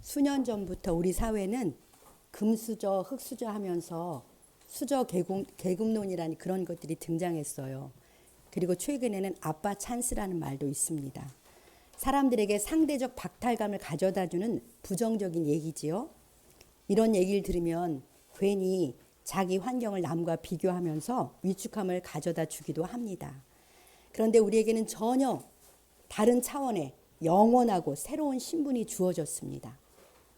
수년 전부터 우리 사회는 금수저, 흙수저 하면서 수저 계급론이라는 그런 것들이 등장했어요. 그리고 최근에는 아빠 찬스라는 말도 있습니다. 사람들에게 상대적 박탈감을 가져다주는 부정적인 얘기지요. 이런 얘기를 들으면 괜히 자기 환경을 남과 비교하면서 위축함을 가져다 주기도 합니다. 그런데 우리에게는 전혀 다른 차원의 영원하고 새로운 신분이 주어졌습니다.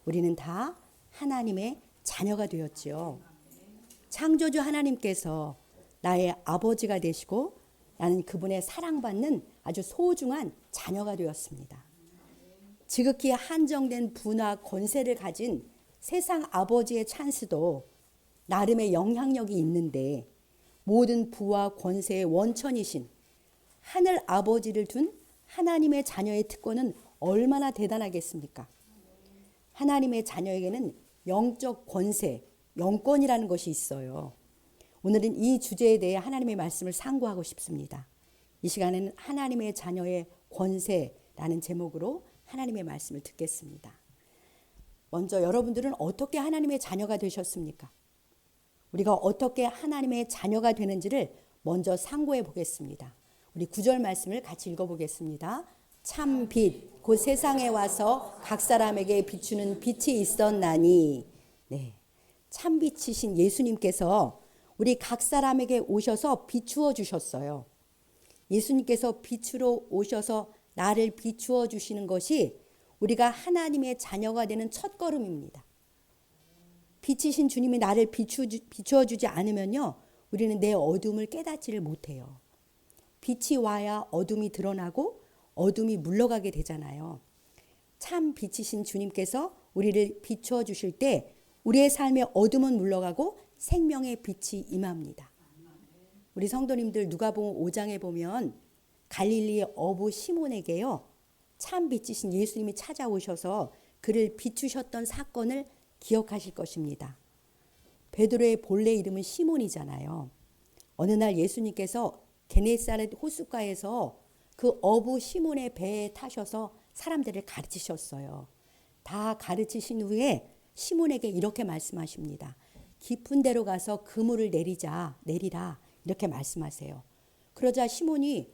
우리는 다 하나님의 자녀가 되었지요. 창조주 하나님께서 나의 아버지가 되시고 나는 그분의 사랑받는 아주 소중한 자녀가 되었습니다. 지극히 한정된 부나 권세를 가진 세상 아버지의 찬스도 나름의 영향력이 있는데 모든 부와 권세의 원천이신 하늘 아버지를 둔 하나님의 자녀의 특권은 얼마나 대단하겠습니까? 하나님의 자녀에게는 영적 권세, 영권이라는 것이 있어요. 오늘은 이 주제에 대해 하나님의 말씀을 상고하고 싶습니다. 이 시간에는 하나님의 자녀의 권세라는 제목으로 하나님의 말씀을 듣겠습니다. 먼저 여러분들은 어떻게 하나님의 자녀가 되셨습니까? 우리가 어떻게 하나님의 자녀가 되는지를 먼저 상고해 보겠습니다. 우리 9절 말씀을 같이 읽어보겠습니다. 참 빛, 곧 세상에 와서 각 사람에게 비추는 빛이 있었나니. 네, 참 빛이신 예수님께서 우리 각 사람에게 오셔서 비추어 주셨어요. 예수님께서 빛으로 오셔서 나를 비추어 주시는 것이 우리가 하나님의 자녀가 되는 첫걸음입니다. 빛이신 주님이 나를 비추어 주지 않으면요, 우리는 내 어둠을 깨닫지를 못해요. 빛이 와야 어둠이 드러나고 어둠이 물러가게 되잖아요. 참 빛이신 주님께서 우리를 비추어 주실 때 우리의 삶의 어둠은 물러가고 생명의 빛이 임합니다. 우리 성도님들 누가복음 5장에 보면 갈릴리의 어부 시몬에게요, 참 빛이신 예수님이 찾아오셔서 그를 비추셨던 사건을 기억하실 것입니다. 베드로의 본래 이름은 시몬이잖아요. 어느 날 예수님께서 게네사렛 호숫가에서 그 어부 시몬의 배에 타셔서 사람들을 가르치셨어요. 다 가르치신 후에 시몬에게 이렇게 말씀하십니다. 깊은 데로 가서 그물을 내리라 이렇게 말씀하세요. 그러자 시몬이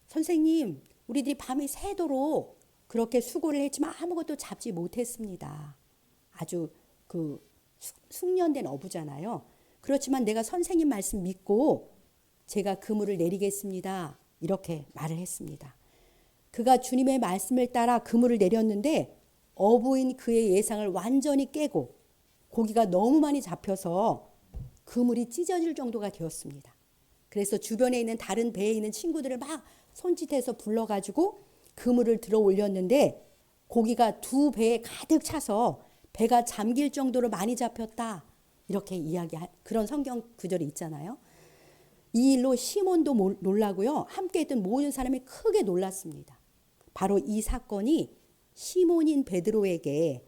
선생님, 우리들이 밤이 새도록 그렇게 수고를 했지만 아무것도 잡지 못했습니다. 아주 그 숙련된 어부잖아요. 그렇지만 내가 선생님 말씀 믿고 제가 그물을 내리겠습니다. 이렇게 말을 했습니다. 그가 주님의 말씀을 따라 그물을 내렸는데 어부인 그의 예상을 완전히 깨고 고기가 너무 많이 잡혀서 그물이 찢어질 정도가 되었습니다. 그래서 주변에 있는 다른 배에 있는 친구들을 막 손짓해서 불러가지고 그물을 들어 올렸는데 고기가 두 배에 가득 차서 배가 잠길 정도로 많이 잡혔다. 이렇게 이야기한 그런 성경 구절이 있잖아요. 이 일로 시몬도 놀라고요. 함께 있던 모든 사람이 크게 놀랐습니다. 바로 이 사건이 시몬인 베드로에게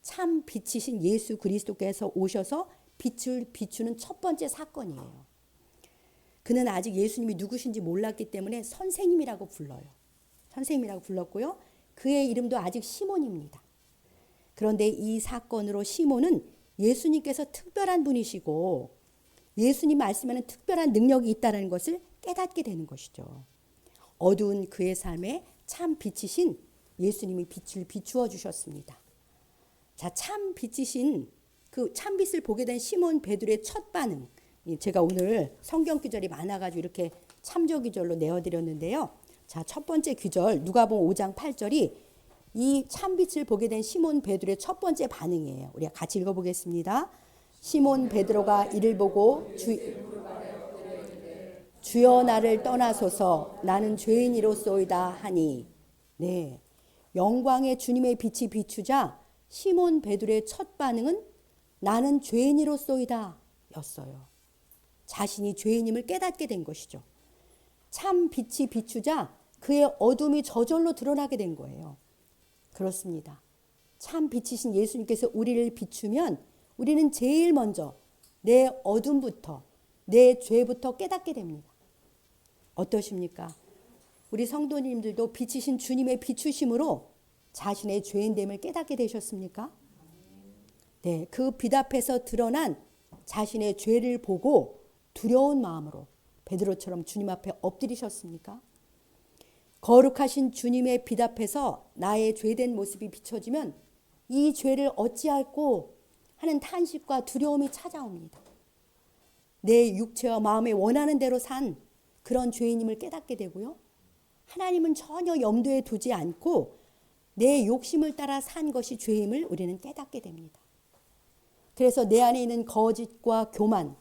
참 빛이신 예수 그리스도께서 오셔서 빛을 비추는 첫 번째 사건이에요. 그는 아직 예수님이 누구신지 몰랐기 때문에 선생님이라고 불러요. 선생님이라고 불렀고요. 그의 이름도 아직 시몬입니다. 그런데 이 사건으로 시몬은 예수님께서 특별한 분이시고 예수님 말씀에는 특별한 능력이 있다는 것을 깨닫게 되는 것이죠. 어두운 그의 삶에 참 빛이신 예수님이 빛을 비추어 주셨습니다. 자, 참 빛이신 그 참빛을 보게 된 시몬 베드로의 첫 반응. 제가 오늘 성경 구절이 많아가지고 이렇게 참조 구절로 내어드렸는데요. 자, 첫 번째 구절 누가복음 5장 8절이 이 참빛을 보게 된 시몬 베드로의 첫 번째 반응이에요. 우리가 같이 읽어보겠습니다. 시몬 베드로가 이를 보고 주여 나를 떠나소서 나는 죄인이로소이다 하니. 네, 영광의 주님의 빛이 비추자 시몬 베드로의 첫 반응은 나는 죄인이로소이다 였어요. 자신이 죄인임을 깨닫게 된 것이죠. 참 빛이 비추자 그의 어둠이 저절로 드러나게 된 거예요. 그렇습니다. 참 빛이신 예수님께서 우리를 비추면 우리는 제일 먼저 내 어둠부터 내 죄부터 깨닫게 됩니다. 어떠십니까? 우리 성도님들도 빛이신 주님의 비추심으로 자신의 죄인됨을 깨닫게 되셨습니까? 네, 그 빛 앞에서 드러난 자신의 죄를 보고 두려운 마음으로 베드로처럼 주님 앞에 엎드리셨습니까? 거룩하신 주님의 빛 앞에서 나의 죄된 모습이 비춰지면 이 죄를 어찌할꼬 하는 탄식과 두려움이 찾아옵니다. 내 육체와 마음에 원하는 대로 산 그런 죄인임을 깨닫게 되고요. 하나님은 전혀 염두에 두지 않고 내 욕심을 따라 산 것이 죄임을 우리는 깨닫게 됩니다. 그래서 내 안에 있는 거짓과 교만,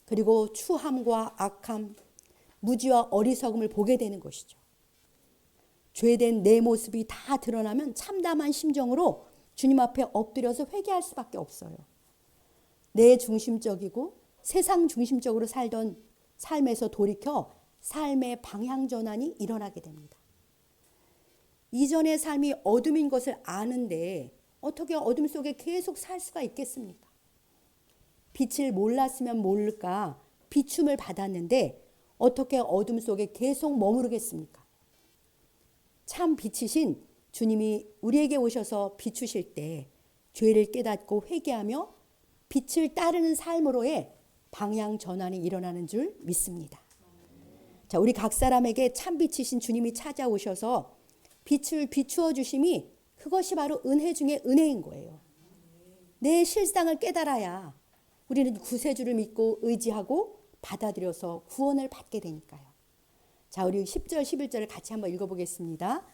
그리고 추함과 악함, 무지와 어리석음을 보게 되는 것이죠. 죄된 내 모습이 다 드러나면 참담한 심정으로 주님 앞에 엎드려서 회개할 수밖에 없어요. 내 중심적이고 세상 중심적으로 살던 삶에서 돌이켜 삶의 방향 전환이 일어나게 됩니다. 이전의 삶이 어둠인 것을 아는데 어떻게 어둠 속에 계속 살 수가 있겠습니까? 빛을 몰랐으면 모를까 비춤을 받았는데 어떻게 어둠 속에 계속 머무르겠습니까? 참 빛이신 주님이 우리에게 오셔서 비추실 때 죄를 깨닫고 회개하며 빛을 따르는 삶으로의 방향 전환이 일어나는 줄 믿습니다. 자, 우리 각 사람에게 참 빛이신 주님이 찾아오셔서 빛을 비추어 주심이 그것이 바로 은혜 중에 은혜인 거예요. 내 실상을 깨달아야 우리는 구세주를 믿고 의지하고 받아들여서 구원을 받게 되니까요. 자, 우리 10절 11절을 같이 한번 읽어보겠습니다.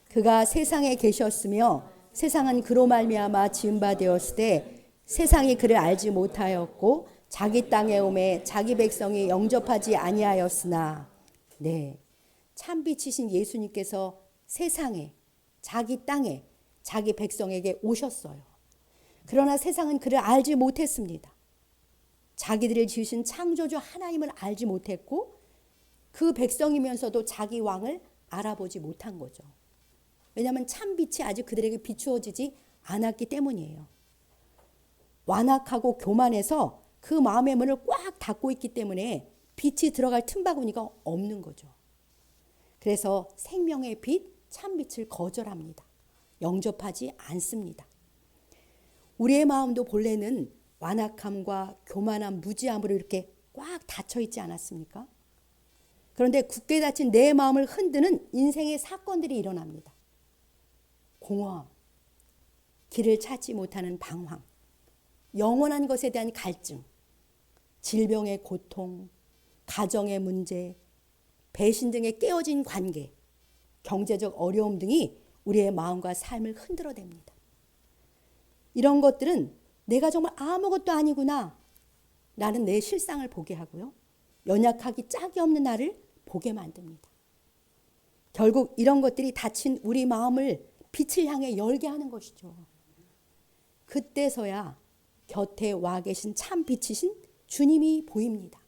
그가 세상에 계셨으며 세상은 그로 말미암아 지은 바 되었을 때 세상이 그를 알지 못하였고 자기 땅에 오매 자기 백성이 영접하지 아니하였으나, 네, 참빛이신 예수님께서 세상에, 자기 땅에, 자기 백성에게 오셨어요. 그러나 세상은 그를 알지 못했습니다. 자기들을 지으신 창조주 하나님을 알지 못했고 그 백성이면서도 자기 왕을 알아보지 못한 거죠. 왜냐하면 참빛이 아직 그들에게 비추어지지 않았기 때문이에요. 완악하고 교만해서 그 마음의 문을 꽉 닫고 있기 때문에 빛이 들어갈 틈바구니가 없는 거죠. 그래서 생명의 빛, 참빛을 거절합니다. 영접하지 않습니다. 우리의 마음도 본래는 완악함과 교만함, 무지함으로 이렇게 꽉 닫혀 있지 않았습니까? 그런데 굳게 닫힌 내 마음을 흔드는 인생의 사건들이 일어납니다. 공허함, 길을 찾지 못하는 방황, 영원한 것에 대한 갈증, 질병의 고통, 가정의 문제, 배신 등의 깨어진 관계, 경제적 어려움 등이 우리의 마음과 삶을 흔들어댑니다. 이런 것들은 내가 정말 아무것도 아니구나 라는 내 실상을 보게 하고요. 연약하기 짝이 없는 나를 보게 만듭니다. 결국 이런 것들이 닫힌 우리 마음을 빛을 향해 열게 하는 것이죠. 그때서야 곁에 와 계신 참 빛이신 주님이 보입니다.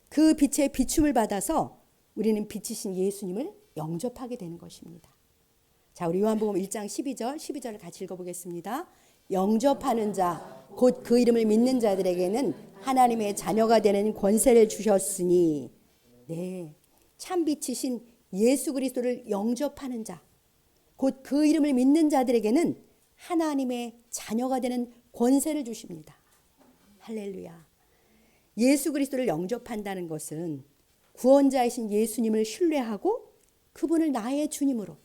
그 빛의 비춤을 받아서 우리는 빛이신 예수님을 영접하게 되는 것입니다. 자, 우리 요한복음 1장 12절을 같이 읽어보겠습니다. 영접하는 자, 곧 그 이름을 믿는 자들에게는 하나님의 자녀가 되는 권세를 주셨으니, 네, 참 빛이신 예수 그리스도를 영접하는 자, 곧 그 이름을 믿는 자들에게는 하나님의 자녀가 되는 권세를 주십니다. 할렐루야. 예수 그리스도를 영접한다는 것은 구원자이신 예수님을 신뢰하고 그분을 나의 주님으로,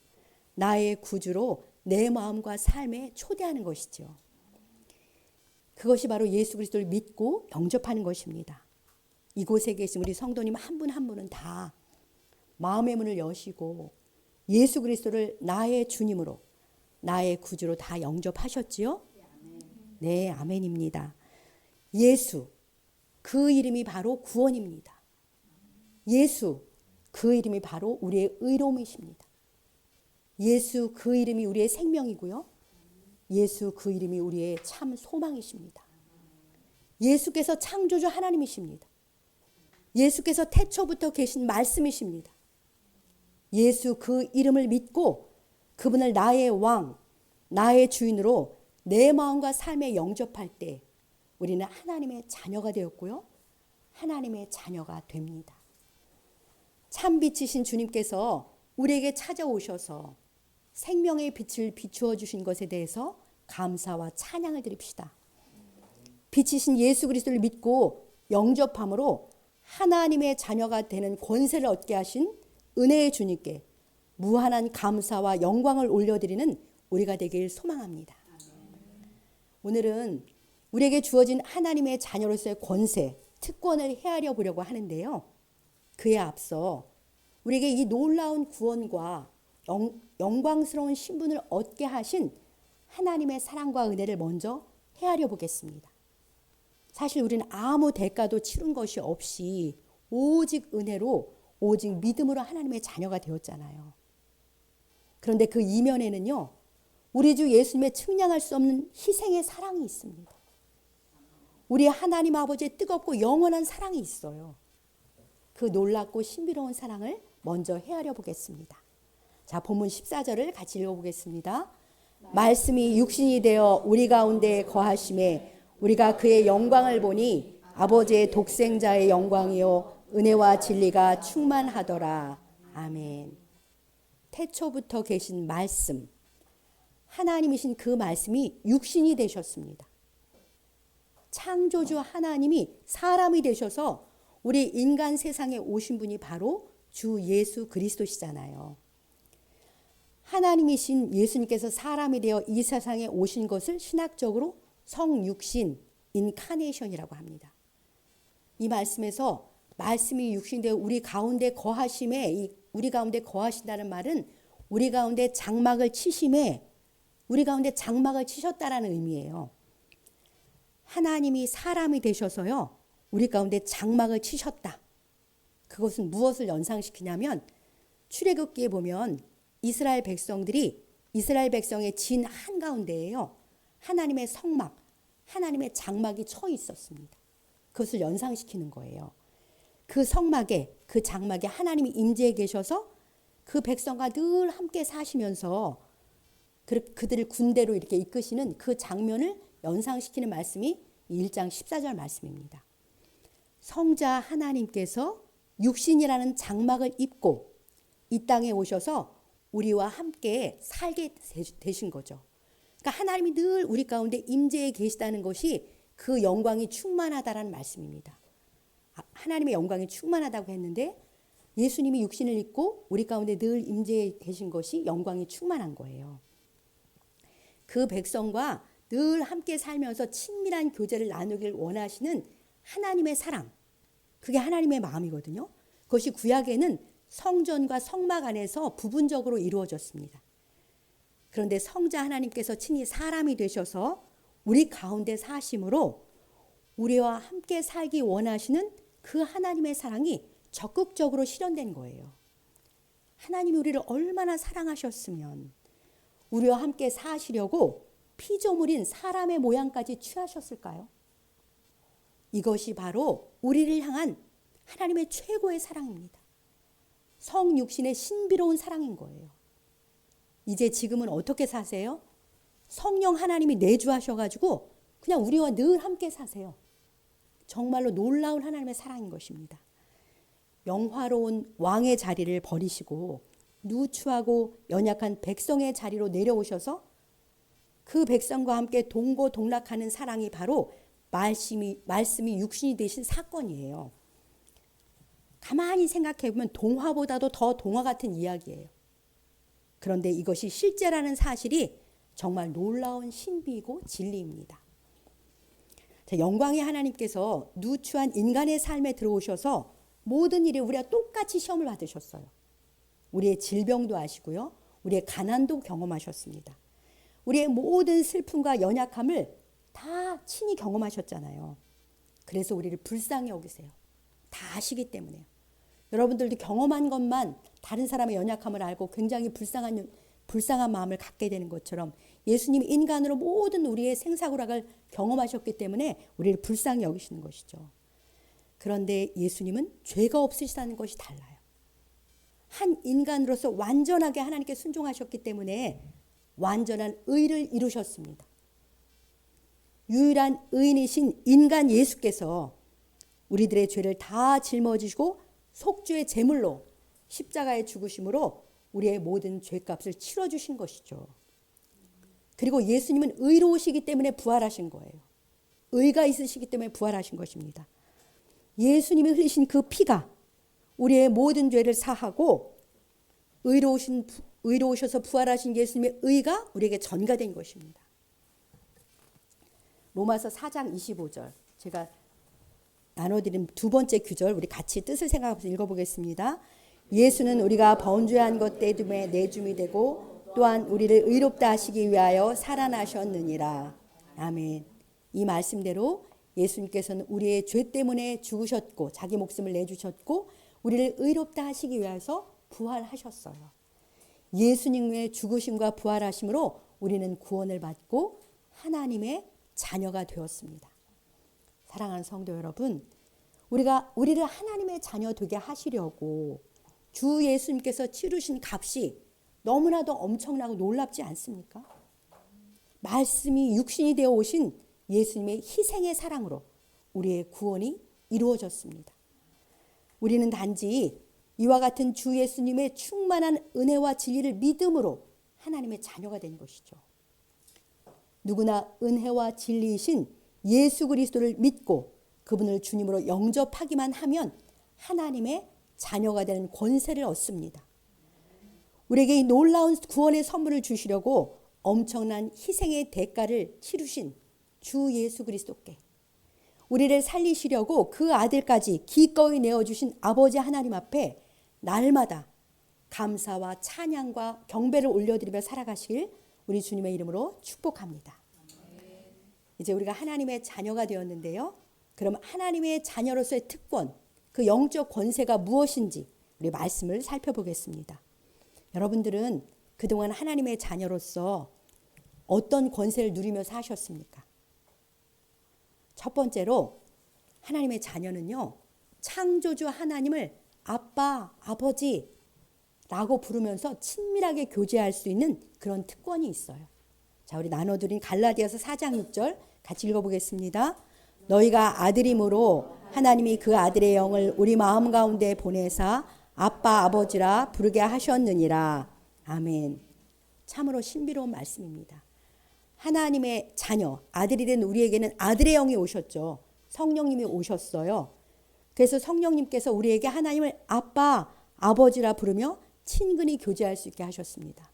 나의 구주로 내 마음과 삶에 초대하는 것이죠. 그것이 바로 예수 그리스도를 믿고 영접하는 것입니다. 이곳에 계신 우리 성도님 한 분 한 분은 다 마음의 문을 여시고 예수 그리스도를 나의 주님으로, 나의 구주로 다 영접하셨지요? 네, 아멘입니다. 예수, 그 이름이 바로 구원입니다. 예수, 그 이름이 바로 우리의 의로움이십니다. 예수, 그 이름이 우리의 생명이고요. 예수, 그 이름이 우리의 참 소망이십니다. 예수께서 창조주 하나님이십니다. 예수께서 태초부터 계신 말씀이십니다. 예수 그 이름을 믿고 그분을 나의 왕, 나의 주인으로 내 마음과 삶에 영접할 때 우리는 하나님의 자녀가 되었고요. 하나님의 자녀가 됩니다. 참 빛이신 주님께서 우리에게 찾아오셔서 생명의 빛을 비추어 주신 것에 대해서 감사와 찬양을 드립시다. 빛이신 예수 그리스도를 믿고 영접함으로 하나님의 자녀가 되는 권세를 얻게 하신 은혜의 주님께 무한한 감사와 영광을 올려드리는 우리가 되길 소망합니다. 오늘은 우리에게 주어진 하나님의 자녀로서의 권세, 특권을 헤아려 보려고 하는데요. 그에 앞서 우리에게 이 놀라운 구원과 영광스러운 신분을 얻게 하신 하나님의 사랑과 은혜를 먼저 헤아려 보겠습니다. 사실 우리는 아무 대가도 치른 것이 없이 오직 은혜로, 오직 믿음으로 하나님의 자녀가 되었잖아요. 그런데 그 이면에는요, 우리 주 예수님의 측량할 수 없는 희생의 사랑이 있습니다. 우리 하나님 아버지의 뜨겁고 영원한 사랑이 있어요. 그 놀랍고 신비로운 사랑을 먼저 헤아려 보겠습니다. 자, 본문 14절을 같이 읽어보겠습니다. 말씀이 육신이 되어 우리 가운데 거하심에 우리가 그의 영광을 보니 아버지의 독생자의 영광이요 은혜와 진리가 충만하더라. 아멘. 태초부터 계신 말씀, 하나님이신 그 말씀이 육신이 되셨습니다. 창조주 하나님이 사람이 되셔서 우리 인간 세상에 오신 분이 바로 주 예수 그리스도시잖아요. 하나님이신 예수님께서 사람이 되어 이 세상에 오신 것을 신학적으로 성육신, 인카네이션이라고 합니다. 이 말씀에서 말씀이 육신되어 우리 가운데 거하심에, 우리 가운데 거하신다는 말은 우리 가운데 장막을 치심에 우리 가운데 장막을 치셨다라는 의미예요. 하나님이 사람이 되셔서요, 우리 가운데 장막을 치셨다. 그것은 무엇을 연상시키냐면 출애굽기에 보면 이스라엘 백성들이 이스라엘 백성의 진 한가운데에요, 하나님의 성막, 하나님의 장막이 쳐 있었습니다. 그것을 연상시키는 거예요. 그 성막에, 그 장막에 하나님이 임재해 계셔서 그 백성과 늘 함께 사시면서 그들을 군대로 이렇게 이끄시는 그 장면을 연상시키는 말씀이 1장 14절 말씀입니다. 성자 하나님께서 육신이라는 장막을 입고 이 땅에 오셔서 우리와 함께 살게 되신 거죠. 그러니까 하나님이 늘 우리 가운데 임재해 계시다는 것이 그 영광이 충만하다라는 말씀입니다. 하나님의 영광이 충만하다고 했는데 예수님이 육신을 입고 우리 가운데 늘 임재해 계신 것이 영광이 충만한 거예요. 그 백성과 늘 함께 살면서 친밀한 교제를 나누길 원하시는 하나님의 사랑, 그게 하나님의 마음이거든요. 그것이 구약에는 성전과 성막 안에서 부분적으로 이루어졌습니다. 그런데 성자 하나님께서 친히 사람이 되셔서 우리 가운데 사심으로 우리와 함께 살기 원하시는 그 하나님의 사랑이 적극적으로 실현된 거예요. 하나님이 우리를 얼마나 사랑하셨으면 우리와 함께 사시려고 피조물인 사람의 모양까지 취하셨을까요? 이것이 바로 우리를 향한 하나님의 최고의 사랑입니다. 성육신의 신비로운 사랑인 거예요. 이제 지금은 어떻게 사세요? 성령 하나님이 내주하셔가지고 그냥 우리와 늘 함께 사세요. 정말로 놀라운 하나님의 사랑인 것입니다. 영화로운 왕의 자리를 버리시고 누추하고 연약한 백성의 자리로 내려오셔서 그 백성과 함께 동고동락하는 사랑이 바로 말씀이 육신이 되신 사건이에요. 가만히 생각해보면 동화보다도 더 동화 같은 이야기예요. 그런데 이것이 실제라는 사실이 정말 놀라운 신비이고 진리입니다. 영광의 하나님께서 누추한 인간의 삶에 들어오셔서 모든 일에 우리가 똑같이 시험을 받으셨어요. 우리의 질병도 아시고요, 우리의 가난도 경험하셨습니다. 우리의 모든 슬픔과 연약함을 다 친히 경험하셨잖아요. 그래서 우리를 불쌍히 여기세요. 다 아시기 때문에요. 여러분들도 경험한 것만 다른 사람의 연약함을 알고 굉장히 불쌍한 마음을 갖게 되는 것처럼 예수님이 인간으로 모든 우리의 생사고락을 경험하셨기 때문에 우리를 불쌍히 여기시는 것이죠. 그런데 예수님은 죄가 없으시다는 것이 달라요. 한 인간으로서 완전하게 하나님께 순종하셨기 때문에 완전한 의를 이루셨습니다. 유일한 의인이신 인간 예수께서 우리들의 죄를 다 짊어지시고 속죄의 제물로 십자가에 죽으심으로 우리의 모든 죄값을 치러주신 것이죠. 그리고 예수님은 의로우시기 때문에 부활하신 거예요. 의가 있으시기 때문에 부활하신 것입니다. 예수님이 흘리신 그 피가 우리의 모든 죄를 사하고 의로우셔서 부활하신 예수님의 의가 우리에게 전가된 것입니다. 로마서 4장 25절 제가 나눠드린 두 번째 규절 우리 같이 뜻을 생각하면서 읽어보겠습니다. 예수는 우리가 범죄한 것 때문에 내줌이 되고 또한 우리를 의롭다 하시기 위하여 살아나셨느니라. 아멘. 이 말씀대로 예수님께서는 우리의 죄 때문에 죽으셨고 자기 목숨을 내주셨고 우리를 의롭다 하시기 위해서 부활하셨어요. 예수님의 죽으심과 부활하심으로 우리는 구원을 받고 하나님의 자녀가 되었습니다. 사랑하는 성도 여러분, 우리를 하나님의 자녀 되게 하시려고 주 예수님께서 치르신 값이 너무나도 엄청나고 놀랍지 않습니까? 말씀이 육신이 되어 오신 예수님의 희생의 사랑으로 우리의 구원이 이루어졌습니다. 우리는 단지 이와 같은 주 예수님의 충만한 은혜와 진리를 믿음으로 하나님의 자녀가 된 것이죠. 누구나 은혜와 진리이신 예수 그리스도를 믿고 그분을 주님으로 영접하기만 하면 하나님의 자녀가 되는 권세를 얻습니다. 우리에게 이 놀라운 구원의 선물을 주시려고 엄청난 희생의 대가를 치르신 주 예수 그리스도께 우리를 살리시려고 그 아들까지 기꺼이 내어주신 아버지 하나님 앞에 날마다 감사와 찬양과 경배를 올려드리며 살아가시길 우리 주님의 이름으로 축복합니다. 이제 우리가 하나님의 자녀가 되었는데요. 그럼 하나님의 자녀로서의 특권, 그 영적 권세가 무엇인지 우리 말씀을 살펴보겠습니다. 여러분들은 그동안 하나님의 자녀로서 어떤 권세를 누리며 사셨습니까? 첫 번째로 하나님의 자녀는요. 창조주 하나님을 아빠, 아버지라고 부르면서 친밀하게 교제할 수 있는 그런 특권이 있어요. 자, 우리 나눠드린 갈라디아서 4장 6절 같이 읽어보겠습니다. 너희가 아들임으로 하나님이 그 아들의 영을 우리 마음 가운데 보내사 아빠, 아버지라 부르게 하셨느니라. 아멘. 참으로 신비로운 말씀입니다. 하나님의 자녀, 아들이 된 우리에게는 아들의 영이 오셨죠. 성령님이 오셨어요. 그래서 성령님께서 우리에게 하나님을 아빠, 아버지라 부르며 친근히 교제할 수 있게 하셨습니다.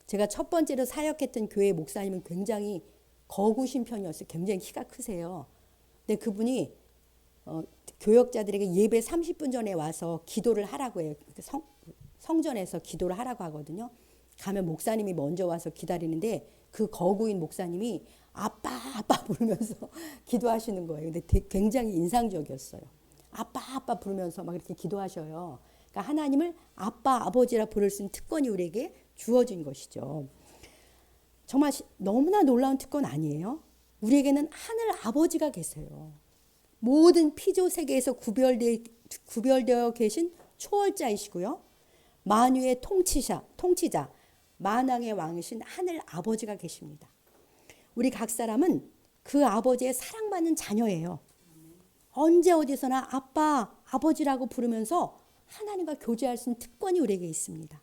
제가 첫 번째로 사역했던 교회 목사님은 굉장히 거구신 편이었어요. 굉장히 키가 크세요. 근데 그분이 교역자들에게 예배 30분 전에 와서 기도를 하라고 해요. 성전에서 기도를 하라고 하거든요. 가면 목사님이 먼저 와서 기다리는데 그 거구인 목사님이 아빠 아빠 부르면서 기도하시는 거예요. 근데 굉장히 인상적이었어요. 아빠 아빠 부르면서 막 이렇게 기도하셔요. 그러니까 하나님을 아빠 아버지라 부를 수 있는 특권이 우리에게 주어진 것이죠. 정말 너무나 놀라운 특권 아니에요? 우리에게는 하늘 아버지가 계세요. 모든 피조 세계에서 구별되어 계신 초월자이시고요. 만유의 통치자, 만왕의 왕이신 하늘 아버지가 계십니다. 우리 각 사람은 그 아버지의 사랑받는 자녀예요. 언제 어디서나 아빠, 아버지라고 부르면서 하나님과 교제할 수 있는 특권이 우리에게 있습니다.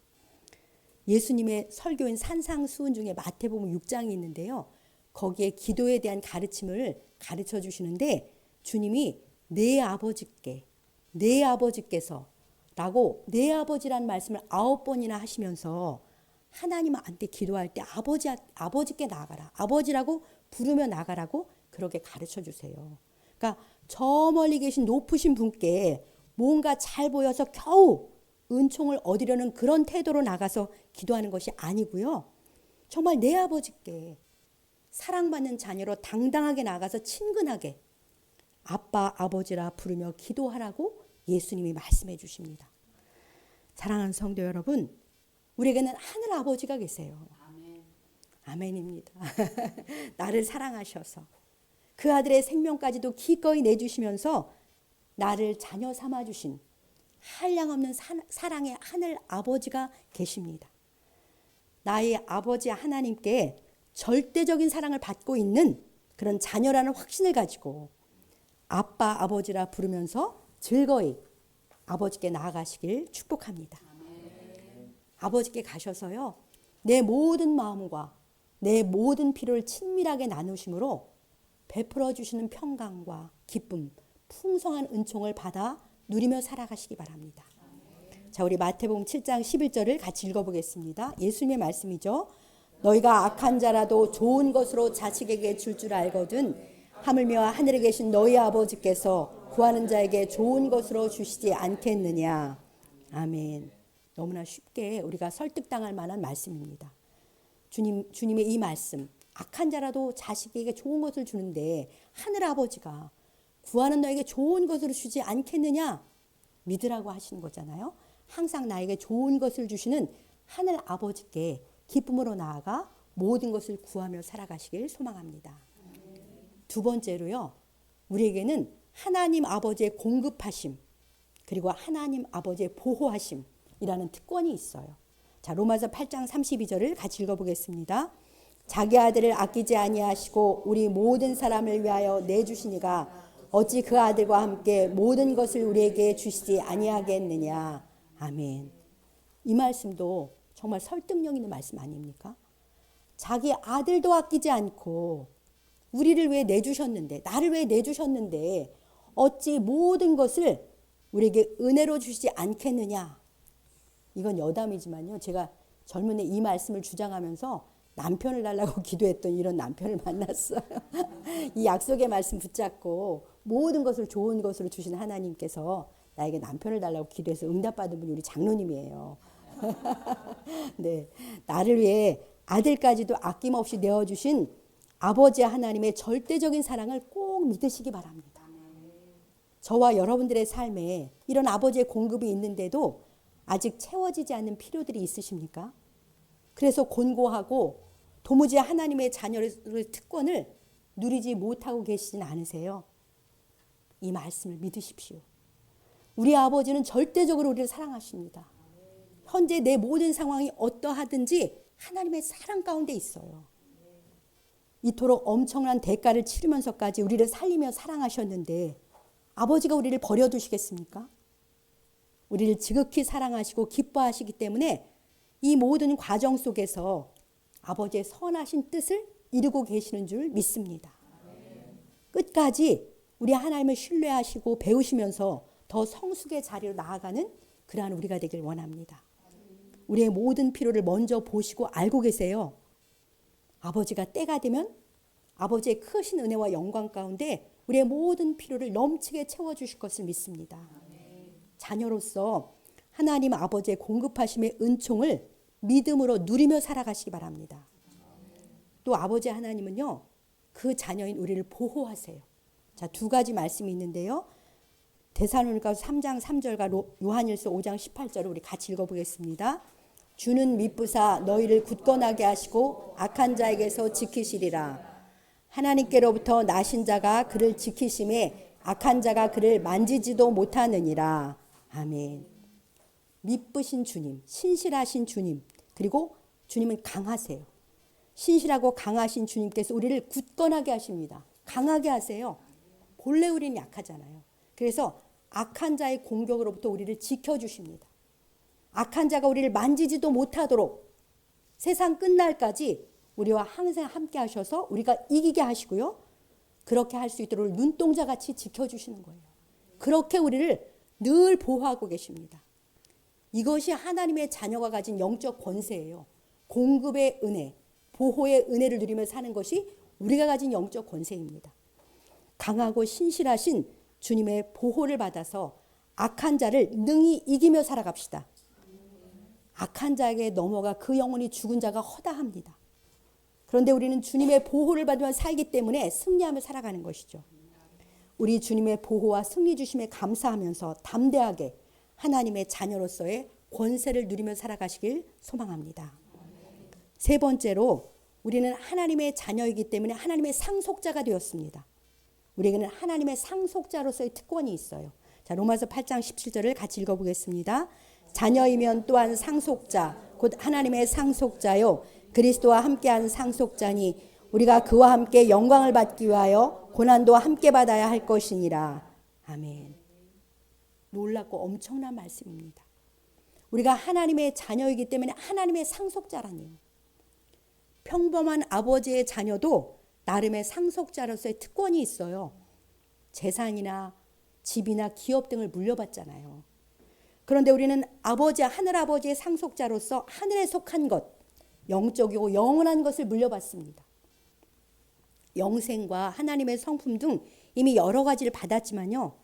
예수님의 설교인 산상수훈 중에 마태복음 6장이 있는데요. 거기에 기도에 대한 가르침을 가르쳐 주시는데 주님이 내 아버지께서 라고 내 아버지라는 말씀을 9번이나 하시면서 하나님한테 기도할 때 아버지께 나가라. 아버지라고 부르며 나가라고 그렇게 가르쳐 주세요. 그러니까 저 멀리 계신 높으신 분께 뭔가 잘 보여서 겨우 은총을 얻으려는 그런 태도로 나가서 기도하는 것이 아니고요. 정말 내 아버지께 사랑받는 자녀로 당당하게 나가서 친근하게 아빠, 아버지라 부르며 기도하라고 예수님이 말씀해 주십니다. 사랑하는 성도 여러분, 우리에게는 하늘 아버지가 계세요. 아멘입니다. 나를 사랑하셔서 그 아들의 생명까지도 기꺼이 내주시면서 나를 자녀 삼아주신 한량없는 사랑의 하늘 아버지가 계십니다. 나의 아버지 하나님께 절대적인 사랑을 받고 있는 그런 자녀라는 확신을 가지고 아빠, 아버지라 부르면서 즐거이 아버지께 나아가시길 축복합니다. 아버지께 가셔서요. 내 모든 마음과 내 모든 필요를 친밀하게 나누심으로 베풀어 주시는 평강과 기쁨, 풍성한 은총을 받아 누리며 살아가시기 바랍니다. 자, 우리 마태복음 7장 11절을 같이 읽어보겠습니다. 예수님의 말씀이죠. 너희가 악한 자라도 좋은 것으로 자식에게 줄 줄 알거든 하물며 하늘에 계신 너희 아버지께서 구하는 자에게 좋은 것으로 주시지 않겠느냐. 아멘. 너무나 쉽게 우리가 설득당할 만한 말씀입니다. 주님의 이 말씀, 악한 자라도 자식에게 좋은 것을 주는데 하늘 아버지가 구하는 너에게 좋은 것으로 주지 않겠느냐 믿으라고 하시는 거잖아요. 항상 나에게 좋은 것을 주시는 하늘 아버지께 기쁨으로 나아가 모든 것을 구하며 살아가시길 소망합니다. 두 번째로요. 우리에게는 하나님 아버지의 공급하심 그리고 하나님 아버지의 보호하심이라는 특권이 있어요. 자, 로마서 8장 32절을 같이 읽어보겠습니다. 자기 아들을 아끼지 아니하시고 우리 모든 사람을 위하여 내주시니가 어찌 그 아들과 함께 모든 것을 우리에게 주시지 아니하겠느냐. 아멘. 이 말씀도 정말 설득력 있는 말씀 아닙니까? 자기 아들도 아끼지 않고 우리를 왜 내주셨는데, 나를 왜 내주셨는데 어찌 모든 것을 우리에게 은혜로 주시지 않겠느냐. 이건 여담이지만요. 제가 젊은 애 이 말씀을 주장하면서 남편을 달라고 기도했던 이런 남편을 만났어요. 이 약속의 말씀 붙잡고 모든 것을 좋은 것으로 주신 하나님께서 나에게 남편을 달라고 기도해서 응답받은 분이 우리 장로님이에요. 네, 나를 위해 아들까지도 아낌없이 내어주신 아버지 하나님의 절대적인 사랑을 꼭 믿으시기 바랍니다. 저와 여러분들의 삶에 이런 아버지의 공급이 있는데도 아직 채워지지 않는 필요들이 있으십니까? 그래서 곤고하고 도무지 하나님의 자녀의 특권을 누리지 못하고 계시진 않으세요? 이 말씀을 믿으십시오. 우리 아버지는 절대적으로 우리를 사랑하십니다. 현재 내 모든 상황이 어떠하든지 하나님의 사랑 가운데 있어요. 이토록 엄청난 대가를 치르면서까지 우리를 살리며 사랑하셨는데 아버지가 우리를 버려두시겠습니까? 우리를 지극히 사랑하시고 기뻐하시기 때문에 이 모든 과정 속에서 아버지의 선하신 뜻을 이루고 계시는 줄 믿습니다. 끝까지 우리 하나님을 신뢰하시고 배우시면서 더 성숙의 자리로 나아가는 그러한 우리가 되길 원합니다. 우리의 모든 필요를 먼저 보시고 알고 계세요. 아버지가 때가 되면 아버지의 크신 은혜와 영광 가운데 우리의 모든 필요를 넘치게 채워주실 것을 믿습니다. 자녀로서 하나님 아버지의 공급하심의 은총을 믿음으로 누리며 살아가시기 바랍니다. 또 아버지 하나님은요, 그 자녀인 우리를 보호하세요. 자, 두 가지 말씀이 있는데요. 데살로니가서 3장 3절과 요한일서 5장 18절을 우리 같이 읽어보겠습니다. 주는 미쁘사 너희를 굳건하게 하시고 악한 자에게서 지키시리라. 하나님께로부터 나신 자가 그를 지키심에 악한 자가 그를 만지지도 못하느니라. 아멘. 미쁘신 주님, 신실하신 주님, 그리고 주님은 강하세요. 신실하고 강하신 주님께서 우리를 굳건하게 하십니다. 강하게 하세요. 본래 우리는 약하잖아요. 그래서 악한 자의 공격으로부터 우리를 지켜주십니다. 악한 자가 우리를 만지지도 못하도록 세상 끝날까지 우리와 항상 함께 하셔서 우리가 이기게 하시고요. 그렇게 할 수 있도록 눈동자같이 지켜주시는 거예요. 그렇게 우리를 늘 보호하고 계십니다. 이것이 하나님의 자녀가 가진 영적 권세예요. 공급의 은혜, 보호의 은혜를 누리며 사는 것이 우리가 가진 영적 권세입니다. 강하고 신실하신 주님의 보호를 받아서 악한 자를 능히 이기며 살아갑시다. 악한 자에게 넘어가 그 영혼이 죽은 자가 허다합니다. 그런데 우리는 주님의 보호를 받으며 살기 때문에 승리하며 살아가는 것이죠. 우리 주님의 보호와 승리 주심에 감사하면서 담대하게 하나님의 자녀로서의 권세를 누리며 살아가시길 소망합니다. 세 번째로 우리는 하나님의 자녀이기 때문에 하나님의 상속자가 되었습니다. 우리에게는 하나님의 상속자로서의 특권이 있어요. 자, 로마서 8장 17절을 같이 읽어보겠습니다. 자녀이면 또한 상속자, 곧 하나님의 상속자요 그리스도와 함께한 상속자니 우리가 그와 함께 영광을 받기 위하여 고난도 함께 받아야 할 것이니라. 아멘. 놀랍고 엄청난 말씀입니다. 우리가 하나님의 자녀이기 때문에 하나님의 상속자라니요. 평범한 아버지의 자녀도 나름의 상속자로서의 특권이 있어요. 재산이나 집이나 기업 등을 물려받잖아요. 그런데 우리는 하늘아버지의 상속자로서 하늘에 속한 것, 영적이고 영원한 것을 물려받습니다. 영생과 하나님의 성품 등 이미 여러 가지를 받았지만요.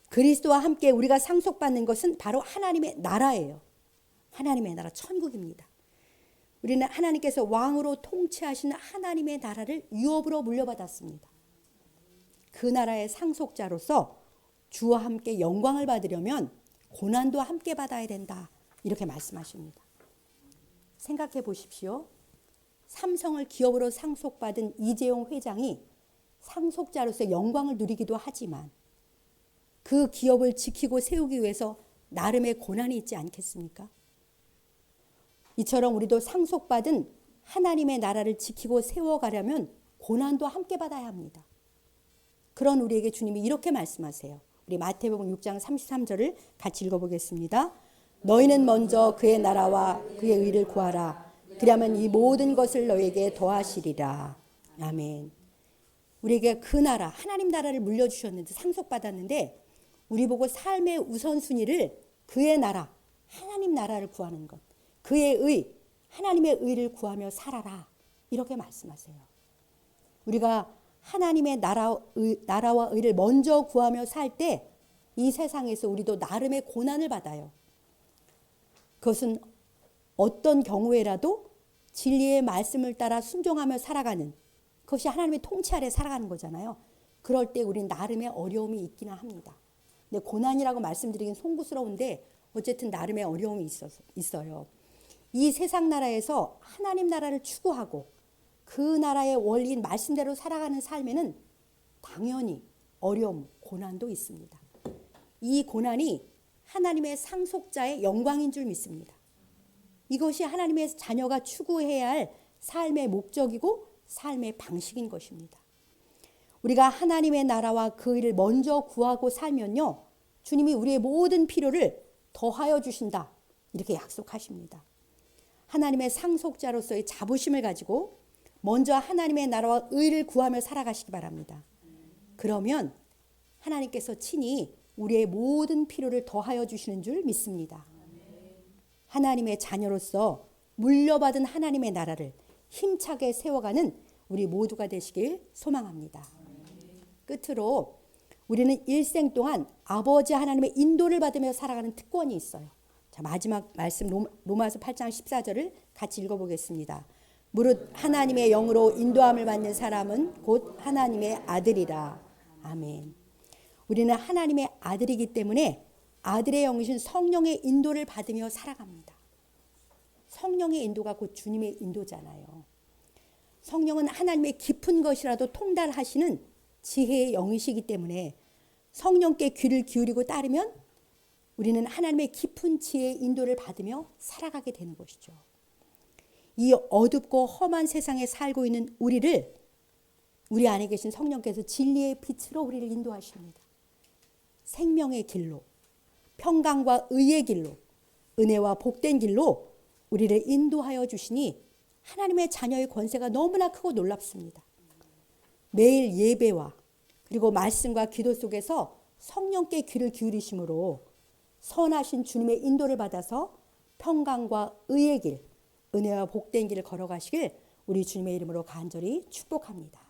그리스도와 함께 우리가 상속받는 것은 바로 하나님의 나라예요. 하나님의 나라, 천국입니다. 우리는 하나님께서 왕으로 통치하시는 하나님의 나라를 유업으로 물려받았습니다. 그 나라의 상속자로서 주와 함께 영광을 받으려면 고난도 함께 받아야 된다. 이렇게 말씀하십니다. 생각해 보십시오. 삼성을 기업으로 상속받은 이재용 회장이 상속자로서 영광을 누리기도 하지만 그 기업을 지키고 세우기 위해서 나름의 고난이 있지 않겠습니까? 이처럼 우리도 상속받은 하나님의 나라를 지키고 세워가려면 고난도 함께 받아야 합니다. 그런 우리에게 주님이 이렇게 말씀하세요. 우리 마태복음 6장 33절을 같이 읽어보겠습니다. 너희는 먼저 그의 나라와 그의 의를 구하라. 그리하면 이 모든 것을 너희에게 더하시리라. 아멘. 우리에게 그 나라, 하나님 나라를 물려주셨는데, 상속받았는데 우리 보고 삶의 우선순위를 그의 나라, 하나님 나라를 구하는 것, 그의 의, 하나님의 의를 구하며 살아라. 이렇게 말씀하세요. 우리가 하나님의 나라와 의를 먼저 구하며 살 때 이 세상에서 우리도 나름의 고난을 받아요. 그것은 어떤 경우에라도 진리의 말씀을 따라 순종하며 살아가는, 그것이 하나님의 통치 아래 살아가는 거잖아요. 그럴 때 우리는 나름의 어려움이 있기는 합니다. 근데 고난이라고 말씀드리긴 송구스러운데 어쨌든 나름의 어려움이 있어요. 이 세상 나라에서 하나님 나라를 추구하고 그 나라의 원리인 말씀대로 살아가는 삶에는 당연히 어려움, 고난도 있습니다. 이 고난이 하나님의 상속자의 영광인 줄 믿습니다. 이것이 하나님의 자녀가 추구해야 할 삶의 목적이고 삶의 방식인 것입니다. 우리가 하나님의 나라와 그 일을 먼저 구하고 살면요, 주님이 우리의 모든 필요를 더하여 주신다. 이렇게 약속하십니다. 하나님의 상속자로서의 자부심을 가지고 먼저 하나님의 나라와 의를 구하며 살아가시기 바랍니다. 그러면 하나님께서 친히 우리의 모든 필요를 더하여 주시는 줄 믿습니다. 하나님의 자녀로서 물려받은 하나님의 나라를 힘차게 세워가는 우리 모두가 되시길 소망합니다. 끝으로 우리는 일생 동안 아버지 하나님의 인도를 받으며 살아가는 특권이 있어요. 자, 마지막 말씀 로마서 8장 14절을 같이 읽어보겠습니다. 무릇 하나님의 영으로 인도함을 받는 사람은 곧 하나님의 아들이라. 아멘. 우리는 하나님의 아들이기 때문에 아들의 영이신 성령의 인도를 받으며 살아갑니다. 성령의 인도가 곧 주님의 인도잖아요. 성령은 하나님의 깊은 것이라도 통달하시는 지혜의 영이시기 때문에 성령께 귀를 기울이고 따르면 우리는 하나님의 깊은 지혜의 인도를 받으며 살아가게 되는 것이죠. 이 어둡고 험한 세상에 살고 있는 우리를 우리 안에 계신 성령께서 진리의 빛으로 우리를 인도하십니다. 생명의 길로, 평강과 의의 길로, 은혜와 복된 길로 우리를 인도하여 주시니 하나님의 자녀의 권세가 너무나 크고 놀랍습니다. 매일 예배와 그리고 말씀과 기도 속에서 성령께 귀를 기울이심으로 선하신 주님의 인도를 받아서 평강과 의의 길, 은혜와 복된 길을 걸어가시길 우리 주님의 이름으로 간절히 축복합니다.